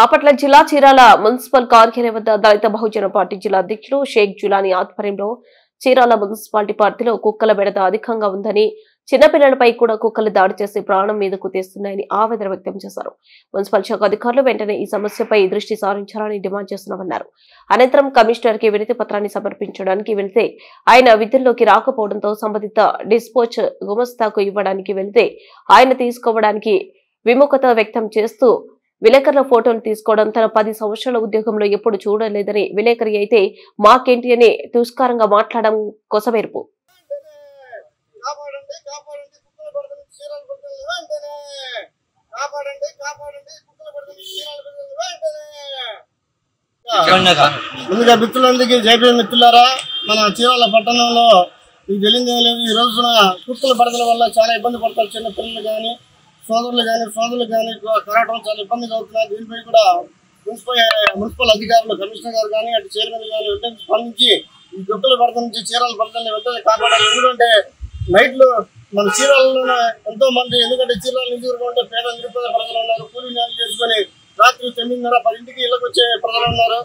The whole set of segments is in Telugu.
బాపట్ల జిల్లా చీరాల మున్సిపల్ కార్యాలయం వద్ద దళిత బహుజన పార్టీ జిల్లా అధ్యక్షులు షేక్ జులానీ ఆధ్వర్యంలో చీరాల మున్సిపాలిటీ పరిధిలో కుక్కల బెడద అధికంగా ఉందని, చిన్నపిల్లలపై కూడా కుక్కలు దాడి చేసి ప్రాణం మీదకు తెస్తున్నాయని ఆవేదన వ్యక్తం చేశారు. మున్సిపల్ శాఖ అధికారులు వెంటనే ఈ సమస్యపై దృష్టి సారించాలని డిమాండ్ చేస్తున్నామన్నారు. అనంతరం కమిషనర్ కి వినతి పత్రాన్ని సమర్పించడానికి వెళ్తే ఆయన విధుల్లోకి రాకపోవడంతో సంబంధిత డిస్పోచ్ గుమస్తాకు ఇవ్వడానికి వెళ్తే ఆయన తీసుకోవడానికి విముఖత వ్యక్తం చేస్తూ విలేకరుల ఫోటోలు తీసుకోవడం తన 10 సంవత్సరాల ఉద్యోగంలో ఎప్పుడు చూడలేదని, విలేకరి అయితే మాకేంటి అని దుష్కారంగా మాట్లాడడం కొసమెరుపు. ముందుగా మిత్రులందరికీ జైపీ మిత్రులారా, మన చీరాల పట్టణంలో మీకు తెలియదు లేదు. ఈ రోజున కుక్కల బెడదల వల్ల చాలా ఇబ్బంది పడతారు. చిన్న పిల్లలు కానీ సోదరులు కానీ కరవడం చాలా ఇబ్బందిగా అవుతున్నారు. దీనిపై కూడా మున్సిపల్ అధికారులు, కమిషనర్ గారు కానీ, అటు చైర్మన్ కానీ వెంటనే స్పందించి ఈ కుక్కల బెడద నుంచి చీరాల బెడదని వెంటనే కాపాడాలి. ఎందుకంటే నైట్లు మన చీరాలలో ఎంతో మంది, ఎందుకంటే చీరాల నియోజకవర్గం పేద నిరుపేద ప్రజలు ఉన్నారు. కూలీ న్యాయం చేసుకుని రాత్రి 9:30, 10ంటికి ఇళ్లకు వచ్చే ప్రజలు ఉన్నారు.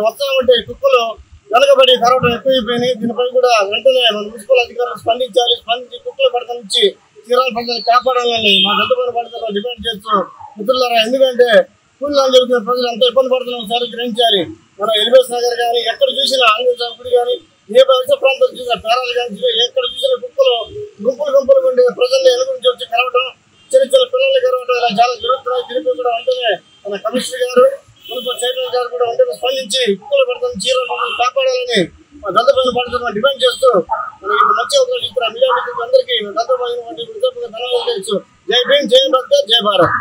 వస్తామంటే కుక్కలు వెనకబడి కరవడం ఎక్కువైపోయినాయి. దీనిపై కూడా వెంటనే మన మున్సిపల్ అధికారులు స్పందించాలి. స్పందించి కుక్కల బెడద నుంచి చీరాల ప్రజలు కాపాడాలని మా గంటపైన పడతారో డిమాండ్ చేస్తూ మిత్రులారా, ఎందుకంటే కూలీలు జరుగుతున్న ప్రజలు ఎంత ఇబ్బంది పడుతున్నా ఒకసారి గ్రహించాలి. మన ఎలివేస్ నగర్ కానీ, ఎక్కడ చూసినా ఆంగ్ల చౌకుడు కానీ, ఏ పరిసర ప్రాంతాలు చూసినా పేరాలు కానీ, ఎక్కడ చూసినా కుక్కలు గుంపులు ఉండి ప్రజల్ని వెనుక నుంచి వచ్చి కరవడం, చిన్న పిల్లల్ని కరవడం ఇలా చాలా జరుగుతున్నాయి. దీనిపై కూడా వెంటనే మన కమిషనర్ గారు, మున్సిపల్ చైర్మన్ గారు కూడా వెంటనే స్పందించి కుక్కలు పడుతున్న చీరాల ప్రజలు కాపాడాలని మా గంటపైన పడుతున్న డిమాండ్ చేస్తూ మనకి మంచి అవకాశం ఇక్కడ మీడియా మిత్రులందరికీ గంటపైన ధన్యవాదాలు తెలుసు. జై భీమ్, జై భారత్, జై భారత్.